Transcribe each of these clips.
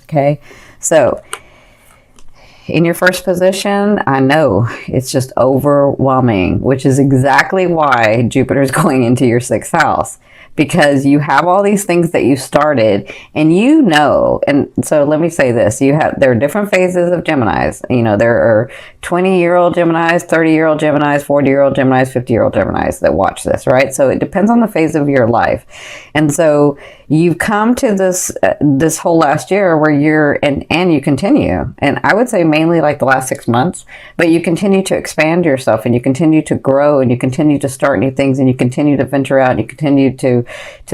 Okay, so in your first position, I know it's just overwhelming, which is exactly why Jupiter is going into your 6th house, because you have all these things that you started, and you know, and so let me say this, there are different phases of Geminis. You know, there are 20-year-old Geminis, 30-year-old Geminis, 40-year-old Geminis, 50-year-old Geminis that watch this, right? So it depends on the phase of your life. And so you've come to this whole last year where and you continue, and I would say mainly like the last 6 months, but you continue to expand yourself, and you continue to grow, and you continue to start new things, and you continue to venture out, and you continue to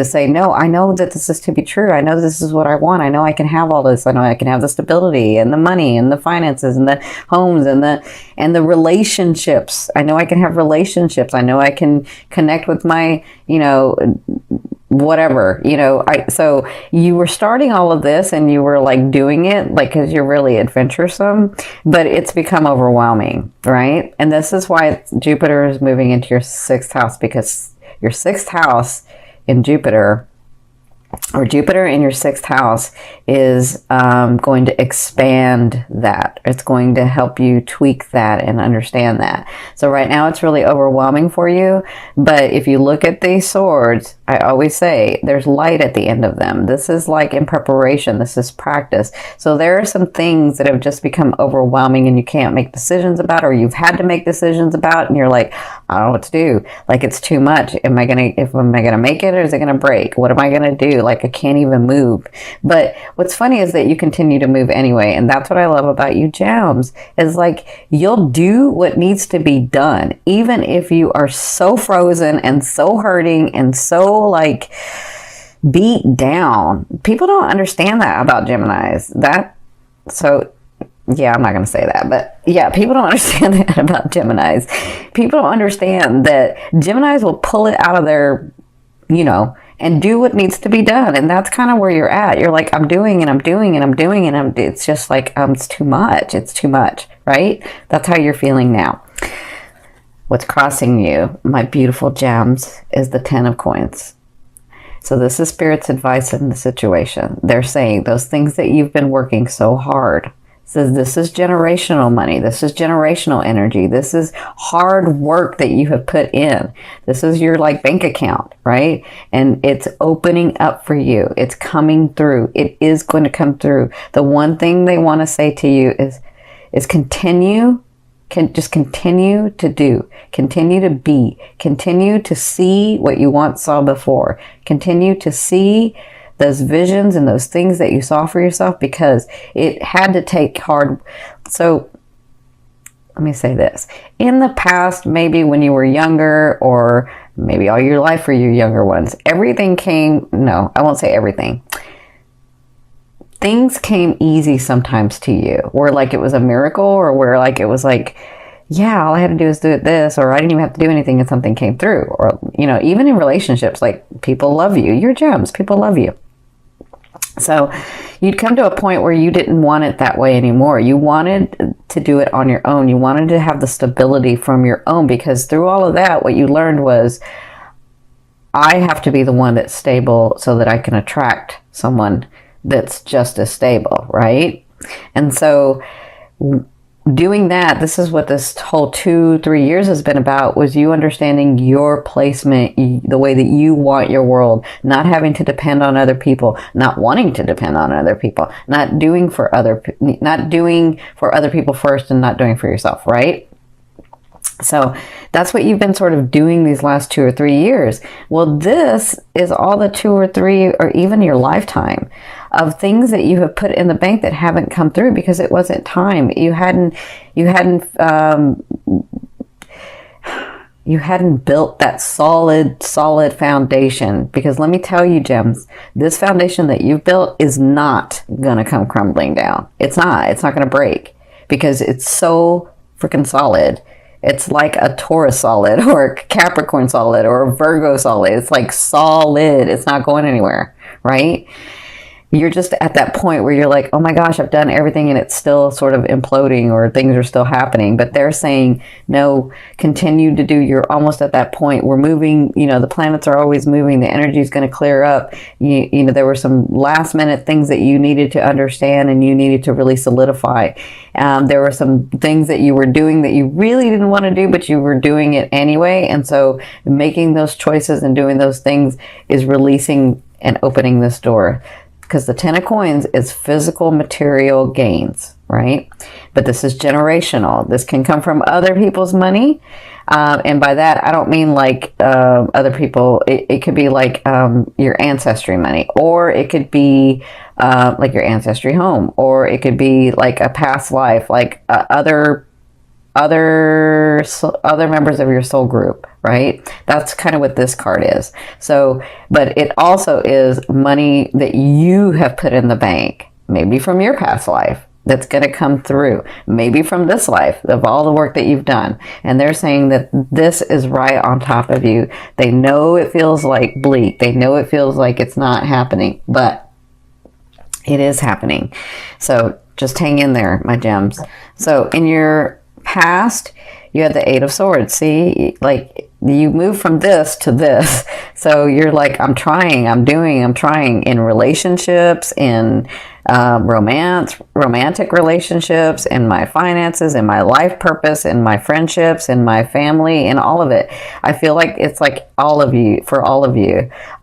say, no, I know that this is to be true. I know this is what I want. I know I can have all this. I know I can have the stability and the money and the finances and the homes and the relationships. I know I can have relationships. I know I can connect with my, whatever, so you were starting all of this, and you were like doing it like, because you're really adventuresome, but it's become overwhelming, right? And this is why Jupiter is moving into your 6th house, because your 6th house in Jupiter, or Jupiter in your 6th house, is going to expand that. It's going to help you tweak that and understand that. So right now it's really overwhelming for you. But if you look at these swords, I always say there's light at the end of them. This is like in preparation. This is practice. So there are some things that have just become overwhelming, and you can't make decisions about, or you've had to make decisions about, and you're like, I don't know what to do. Like, it's too much. Am I gonna make it, or is it gonna break? What am I gonna do? Like, I can't even move. But what's funny is that you continue to move anyway. And that's what I love about you, Gems, is like, you'll do what needs to be done, even if you are so frozen and so hurting and so like beat down. People don't understand that about Geminis. Yeah, I'm not going to say that, but yeah, people don't understand that about Geminis. People don't understand that Geminis will pull it out of their, and do what needs to be done. And that's kind of where you're at. You're like, I'm doing and I'm doing and I'm doing, and it's just like, it's too much. It's too much, right? That's how you're feeling now. What's crossing you, my beautiful Gems, is the 10 of Coins. So this is Spirit's advice in the situation. They're saying those things that you've been working so hard. Says this is generational money. This is generational energy. This is hard work that you have put in. This is your like bank account, right? And it's opening up for you. It's coming through. It is going to come through. The one thing they want to say to you is continue. Just continue to do, continue to be, continue to see what you once saw before, continue to see those visions and those things that you saw for yourself, because it had to take hard. So let me say this. In the past, maybe when you were younger, or maybe all your life for your younger ones, everything came, no, I won't say everything. Things came easy sometimes to you, where like it was a miracle, or where like it was like, yeah, all I had to do is do this, or I didn't even have to do anything and something came through. Or, even in relationships, like people love you. You're Gems. People love you. So you'd come to a point where you didn't want it that way anymore. You wanted to do it on your own. You wanted to have the stability from your own, because through all of that, what you learned was, I have to be the one that's stable so that I can attract someone that's just as stable, right? And so doing that, this is what this whole 2-3 years has been about, was you understanding your placement, the way that you want your world, not having to depend on other people, not wanting to depend on other people, not doing for other people first, and not doing for yourself, right? So that's what you've been sort of doing these last 2 or 3 years. Well, this is all the 2 or 3, or even your lifetime of things that you have put in the bank that haven't come through because it wasn't time. You hadn't built that solid foundation. Because let me tell you, Gems, this foundation that you've built is not going to come crumbling down. It's not going to break, because it's so freaking solid. It's like a Taurus solid, or a Capricorn solid, or a Virgo solid. It's like solid. It's not going anywhere, right? you're just at that point where you're like, oh my gosh, I've done everything and it's still sort of imploding, or things are still happening. But they're saying, no, continue to do. You're almost at that point. We're moving, the planets are always moving. The energy is going to clear up. There were some last minute things that you needed to understand and you needed to really solidify. There were some things that you were doing that you really didn't want to do, but you were doing it anyway. And so making those choices and doing those things is releasing and opening this door. Because the 10 of coins is physical material gains, right? But this is generational. This can come from other people's money. And by that, I don't mean like other people. It could be like your ancestry money, or it could be like your ancestry home, or it could be like a past life, like other members of your soul group, right? That's kind of what this card is. So, but it also is money that you have put in the bank, maybe from your past life, that's going to come through, maybe from this life, of all the work that you've done. And they're saying that this is right on top of you. They know it feels like bleak. They know it feels like it's not happening, but it is happening. So just hang in there, my gems. So in your past, you had the 8 of Swords. See, like you move from this to this. So you're like, I'm trying in relationships, in romantic relationships, in my finances, in my life purpose, in my friendships, in my family, in all of it. I feel like it's like all of you,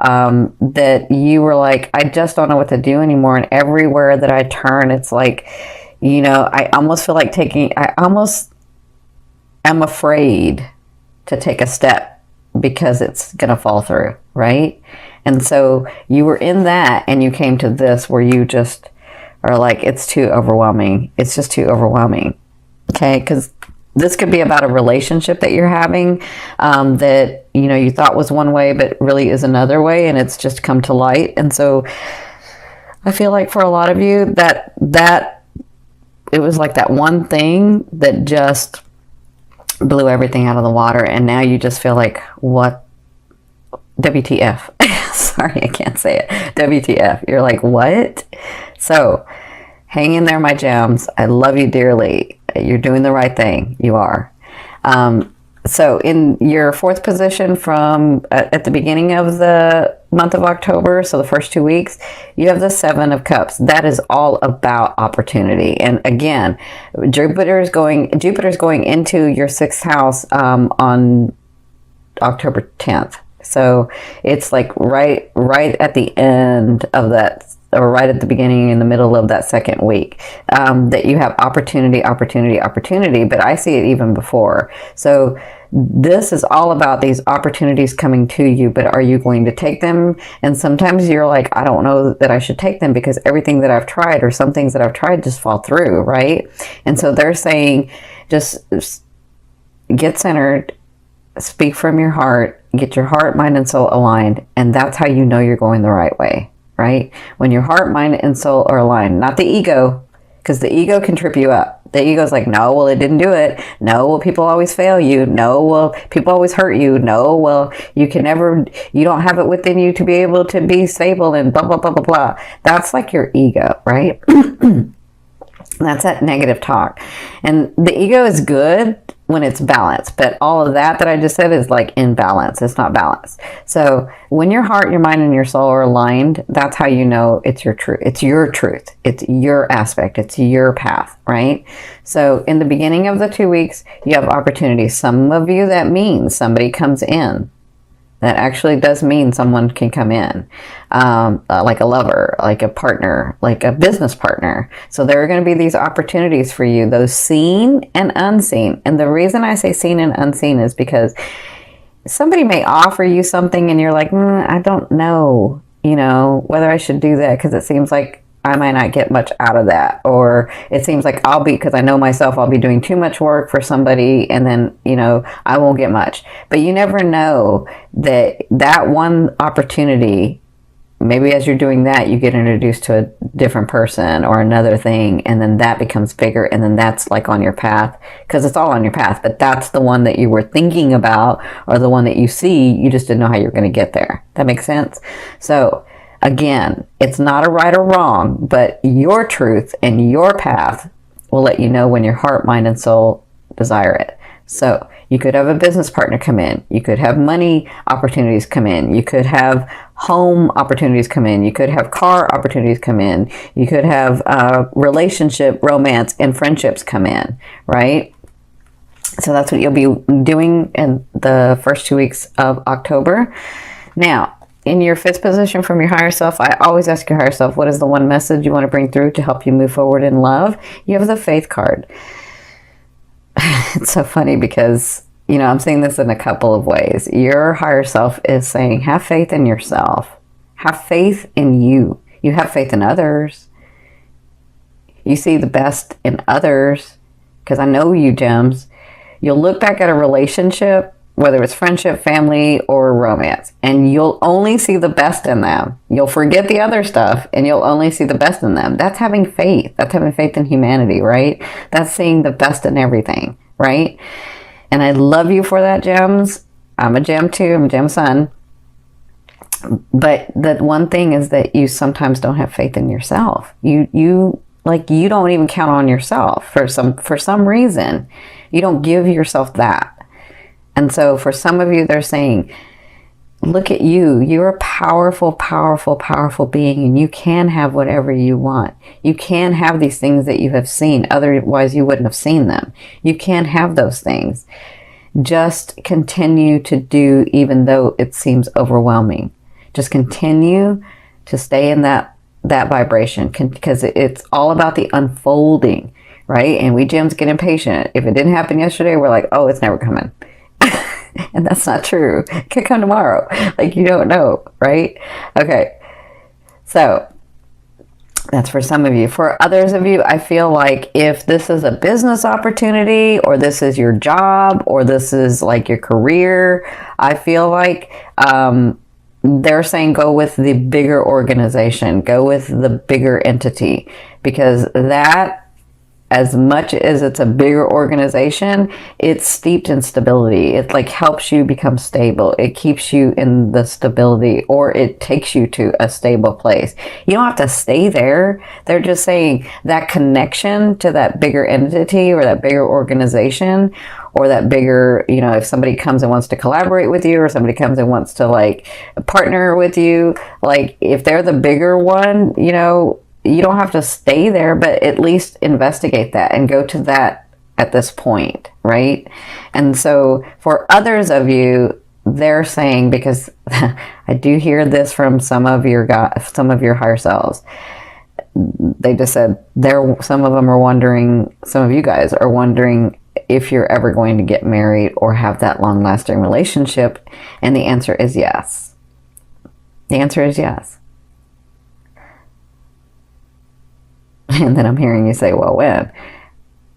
that you were like, I just don't know what to do anymore. And everywhere that I turn, it's like, I almost feel like I'm afraid to take a step because it's going to fall through, right? And so you were in that and you came to this where you just are like, it's too overwhelming. It's just too overwhelming. Okay? Because this could be about a relationship that you're having that, you thought was one way, but really is another way, and it's just come to light. And so I feel like for a lot of you that it was like that one thing that just blew everything out of the water, and now you just feel like, what? WTF. Sorry, I can't say it. WTF. You're like, what? So hang in there, my gems. I love you dearly. You're doing the right thing. You are. So in your 4th position from at the beginning of the month of October, so the first 2 weeks, you have the 7 of Cups. That is all about opportunity. And again, Jupiter's going into your 6th house on October 10th. So it's like right at the end of that, or right at the beginning, in the middle of that 2nd week, that you have opportunity. But I see it even before. So this is all about these opportunities coming to you, but are you going to take them? And sometimes you're like, I don't know that I should take them because everything that I've tried, or some things that I've tried, just fall through, right? And so they're saying, just get centered, speak from your heart, get your heart, mind, and soul aligned, and that's how you know you're going the right way, right? When your heart, mind, and soul are aligned, not the ego, because the ego can trip you up. The ego's like, no, well, it didn't do it. No, well, people always fail you. No, well, people always hurt you. No, well, you don't have it within you to be able to be stable, and blah, blah, blah, blah, blah. That's like your ego, right? That's that negative talk. And the ego is good when it's balanced, but all of that I just said is like imbalance. It's not balanced. So when your heart, your mind, and your soul are aligned, that's how you know it's your truth. It's your truth. It's your aspect. It's your path, right? So in the beginning of the 2 weeks, you have opportunities. Some of you, that means somebody comes in. That actually does mean someone can come in, like a lover, like a partner, like a business partner. So there are going to be these opportunities for you, those seen and unseen. And the reason I say seen and unseen is because somebody may offer you something and you're like, I don't know, whether I should do that, because it seems like I might not get much out of that. Or it seems like because I know myself, I'll be doing too much work for somebody, and then, I won't get much. But you never know that one opportunity, maybe as you're doing that, you get introduced to a different person or another thing, and then that becomes bigger, and then that's like on your path, because it's all on your path, but that's the one that you were thinking about, or the one that you see, you just didn't know how you're going to get there. That makes sense? So Again, it's not a right or wrong, but your truth and your path will let you know when your heart, mind, and soul desire it. So you could have a business partner come in. You could have money opportunities come in. You could have home opportunities come in. You could have car opportunities come in. You could have relationship, romance, and friendships come in, right? So that's what you'll be doing in the first 2 weeks of October. Now, in your fifth position from your higher self, I always ask your higher self, what is the one message you want to bring through to help you move forward in love? You have the faith card. It's so funny because, you know, I'm saying this in a couple of ways. Your higher self is saying, have faith in yourself. Have faith in you. You have faith in others. You see the best in others. Because I know you, gems. You'll look back at a relationship, whether it's friendship, family, or romance, and you'll only see the best in them. You'll forget the other stuff, and you'll only see the best in them. That's having faith. That's having faith in humanity, right? That's seeing the best in everything, right? And I love you for that, gems. I'm a gem too. I'm a gem sun. But the one thing is that you sometimes don't have faith in yourself. You don't even count on yourself for some reason. You don't give yourself that. And so for some of you, they're saying, look at you. You're a powerful, powerful, powerful being, and you can have whatever you want. You can have these things that you have seen. Otherwise, you wouldn't have seen them. You can have those things. Just continue to do, even though it seems overwhelming. Just continue to stay in that vibration, because it's all about the unfolding, right? And we gems get impatient. If it didn't happen yesterday, we're like, oh, it's never coming. And that's not true. It could come tomorrow. Like, you don't know, right? Okay. So that's for some of you. For others of you, I feel like if this is a business opportunity, or this is your job, or this is like your career, I feel like they're saying go with the bigger organization, go with the bigger entity, because that, as much as it's a bigger organization, it's steeped in stability. It like helps you become stable. It keeps you in the stability, or it takes you to a stable place. You don't have to stay there. They're just saying that connection to that bigger entity, or that bigger organization, or that bigger, you know, if somebody comes and wants to collaborate with you, or somebody comes and wants to like partner with you, like if they're the bigger one, you know, you don't have to stay there, but at least investigate that and go to that at this point, right? And so for others of you, they're saying, because I do hear this from some of your higher selves, they just said some of them are wondering, some of you guys are wondering if you're ever going to get married or have that long-lasting relationship, and the answer is yes. The answer is yes. And then I'm hearing you say, well, when?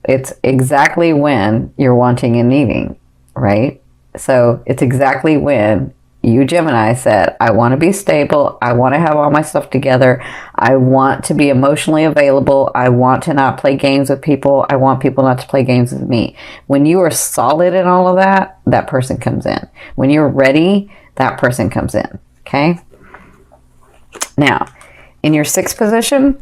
It's exactly when you're wanting and needing, right? So it's exactly when you, Gemini, said, I want to be stable. I want to have all my stuff together. I want to be emotionally available. I want to not play games with people. I want people not to play games with me. When you are solid in all of that, that person comes in. When you're ready, that person comes in, okay? Now, in your sixth position,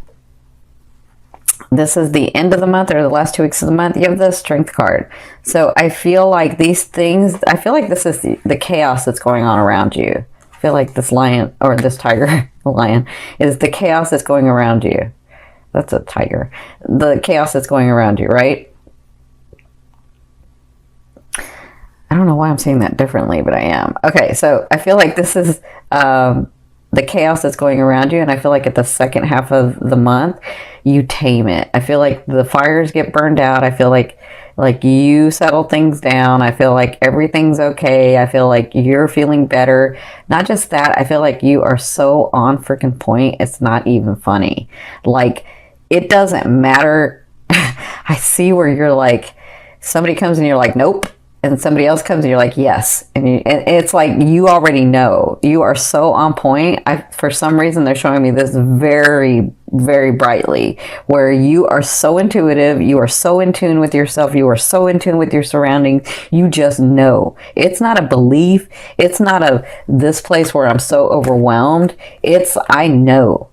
this is the end of the month, or the last 2 weeks of the month, you have the Strength card. So I feel like these things, I feel like this is the chaos that's going on around you. I feel like this lion, or this tiger, lion, is the chaos that's going around you. That's a tiger. The chaos that's going around you, right? I don't know why I'm saying that differently, but I am. Okay, so I feel like this is the chaos that's going around you, and I feel like at the second half of the month, you tame it. I feel like the fires get burned out. I feel like you settle things down. I feel like everything's okay. I feel like you're feeling better. Not just that, I feel like you are so on freaking point, it's not even funny. Like, it doesn't matter. I see where you're like, somebody comes and you're like, nope. And somebody else comes and you're like, yes. And it's like, you already know. You are so on point. For some reason, they're showing me this very very brightly, where you are so intuitive, you are so in tune with yourself, you are so in tune with your surroundings, you just know. It's not a belief, it's not a this place where I'm so overwhelmed. It's I know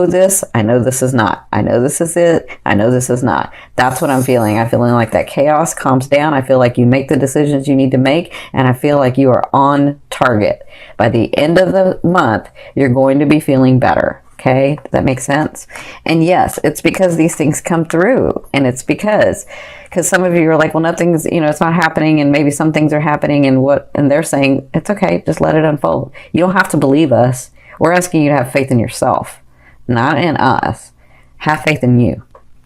this, I know this is not, I know this is it, I know this is not. That's what I'm feeling. I'm feeling like that chaos calms down. I feel like you make the decisions you need to make, and I feel like you are on target. By the end of the month, you're going to be feeling better. Okay, does that make sense? And yes, it's because these things come through, and it's because some of you are like, well, nothing's, it's not happening, and maybe some things are happening, and they're saying it's okay, just let it unfold. You don't have to believe us. We're asking you to have faith in yourself, not in us. Have faith in you.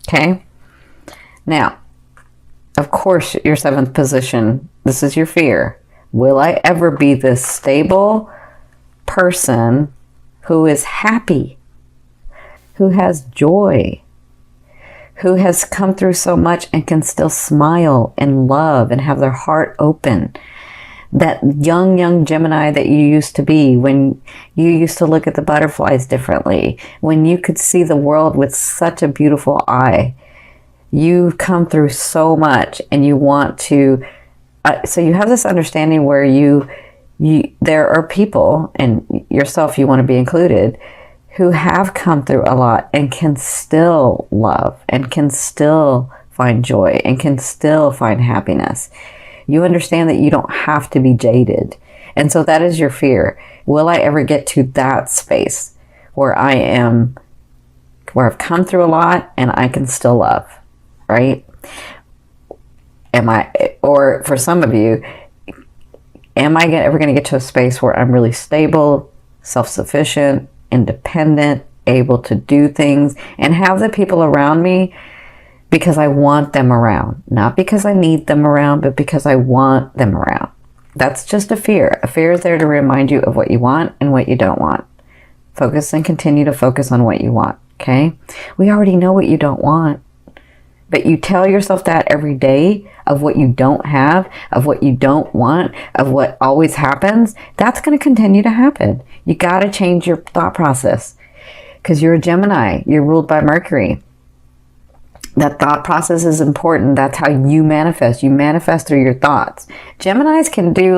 Okay. Now, of course, your 7th position. This is your fear. Will I ever be this stable person who is happy, who has joy, who has come through so much and can still smile and love and have their heart open? That young Gemini that you used to be, when you used to look at the butterflies differently, when you could see the world with such a beautiful eye. You've come through so much, and you want to, so you have this understanding where there are people, and yourself, you want to be included, who have come through a lot and can still love and can still find joy and can still find happiness. You understand that you don't have to be jaded. And so that is your fear. Will I ever get to that space where I've come through a lot and I can still love, right? Or for some of you, am I ever going to get to a space where I'm really stable, self-sufficient, independent, able to do things, and have the people around me because I want them around, not because I need them around, but because I want them around. That's just a fear. A fear is there to remind you of what you want and what you don't want. Focus and continue to focus on what you want, okay? We already know what you don't want, but you tell yourself that every day of what you don't have, of what you don't want, of what always happens. That's going to continue to happen. You got to change your thought process because you're a Gemini. You're ruled by Mercury. That thought process is important. That's how you manifest. You manifest through your thoughts. Geminis can do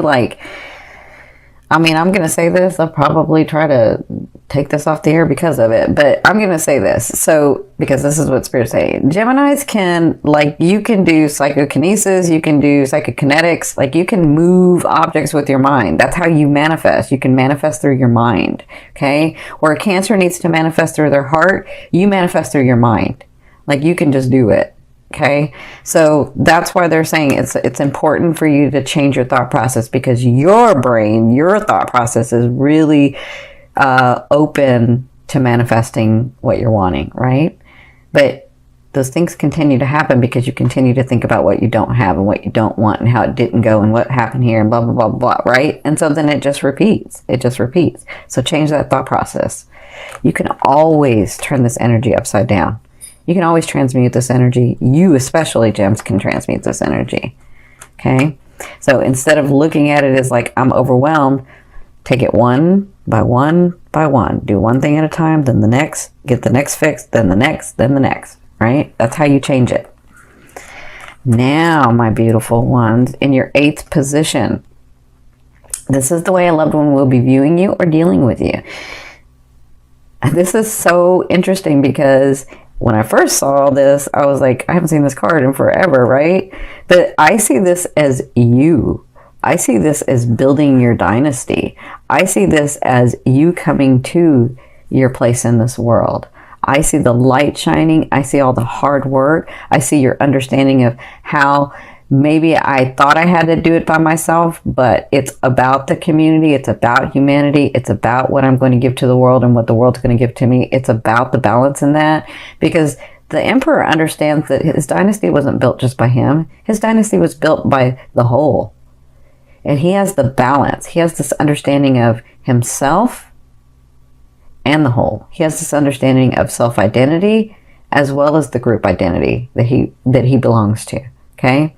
I'm going to say this. I'll probably try to take this off the air because of it, but I'm going to say this. So, because this is what Spirit's saying. Geminis can, you can do psychokinesis, you can do psychokinetics, you can move objects with your mind. That's how you manifest. You can manifest through your mind, okay? Where a Cancer needs to manifest through their heart, you manifest through your mind. You can just do it. Okay. So that's why they're saying it's important for you to change your thought process, because your brain, your thought process is really open to manifesting what you're wanting. Right. But those things continue to happen because you continue to think about what you don't have and what you don't want and how it didn't go and what happened here and blah, blah, blah, blah. Right. And so then it just repeats. So change that thought process. You can always turn this energy upside down. You can always transmute this energy. You, especially, Gems, can transmute this energy. Okay? So instead of looking at it as I'm overwhelmed, take it one by one by one. Do one thing at a time, then the next. Get the next fixed, then the next, then the next. Right? That's how you change it. Now, my beautiful ones, in your 8th position, this is the way a loved one will be viewing you or dealing with you. And this is so interesting because when I first saw this, I was like, I haven't seen this card in forever, right? But I see this as you. I see this as building your dynasty. I see this as you coming to your place in this world. I see the light shining. I see all the hard work. I see your understanding of how maybe I thought I had to do it by myself, but it's about the community. It's about humanity. It's about what I'm going to give to the world and what the world's going to give to me. It's about the balance in that, because the Emperor understands that his dynasty wasn't built just by him. His dynasty was built by the whole. And he has the balance. He has this understanding of himself and the whole. He has this understanding of self-identity as well as the group identity that he belongs to. Okay?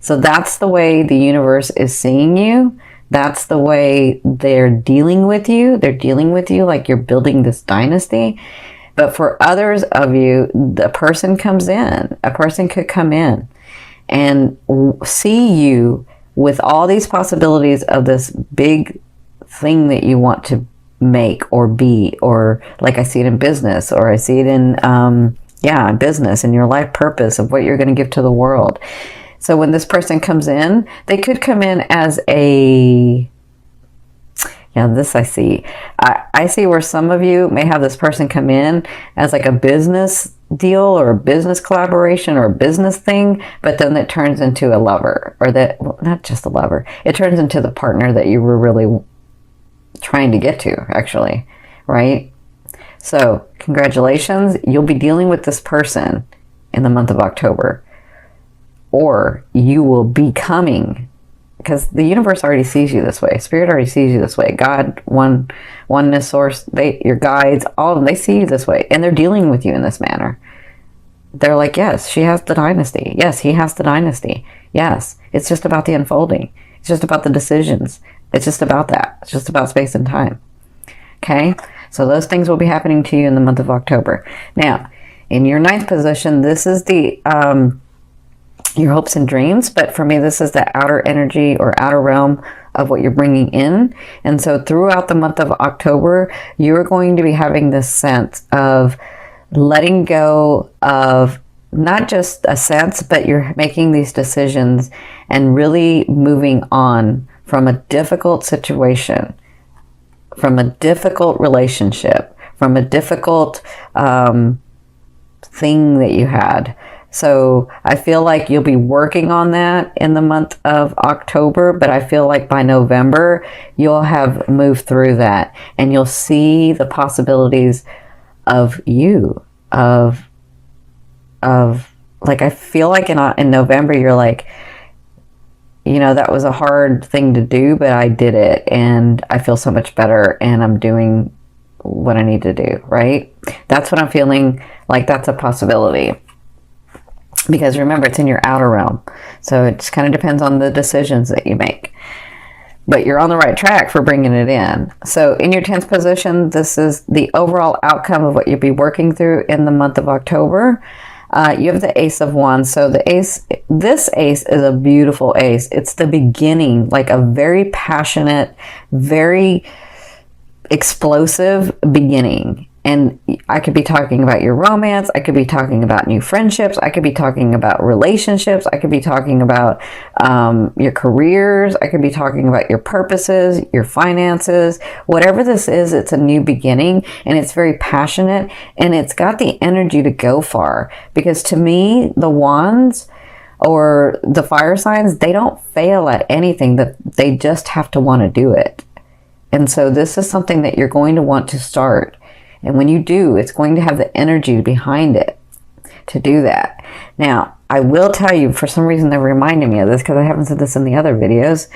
So that's the way the universe is seeing you. That's the way they're dealing with you. They're dealing with you like you're building this dynasty. But for others of you, the person comes in. A person could come in and see you with all these possibilities of this big thing that you want to make or be, or like I see it in business, or I see it in, business and your life purpose of what you're going to give to the world. So when this person comes in, they could come in as this I see. I see where some of you may have this person come in as like a business deal or a business collaboration or a business thing, but then it turns into a lover, or not just a lover. It turns into the partner that you were really trying to get to, actually, right? So congratulations, you'll be dealing with this person in the month of October, or you will be coming, because the universe already sees you this way. Spirit already sees you this way. God, oneness, source, your guides, all of them, they see you this way, and they're dealing with you in this manner. They're like, yes, she has the dynasty. Yes, he has the dynasty. Yes, it's just about the unfolding. It's just about the decisions. It's just about that. It's just about space and time. Okay? So those things will be happening to you in the month of October. Now, in your 9th position, this is the your hopes and dreams, but for me, this is the outer energy or outer realm of what you're bringing in. And so throughout the month of October, you're going to be having this sense of letting go of not just a sense, but you're making these decisions and really moving on from a difficult situation, from a difficult relationship, from a difficult thing that you had. So I feel like you'll be working on that in the month of October, but I feel like by November, you'll have moved through that and you'll see the possibilities of you, of like, I feel like in November, you're like, that was a hard thing to do, but I did it and I feel so much better and I'm doing what I need to do, right? That's what I'm feeling like. That's a possibility. Because remember, it's in your outer realm. So it just kind of depends on the decisions that you make. But you're on the right track for bringing it in. So in your 10th position, this is the overall outcome of what you'll be working through in the month of October. You have the Ace of Wands. So this ace is a beautiful ace. It's the beginning, like a very passionate, very explosive beginning. And I could be talking about your romance. I could be talking about new friendships. I could be talking about relationships. I could be talking about your careers. I could be talking about your purposes, your finances. Whatever this is, it's a new beginning and it's very passionate and it's got the energy to go far. Because to me, the wands or the fire signs, they don't fail at anything. That they just have to want to do it. And so this is something that you're going to want to start. And when you do, it's going to have the energy behind it to do that. Now, I will tell you, for some reason, they're reminding me of this because I haven't said this in the other videos.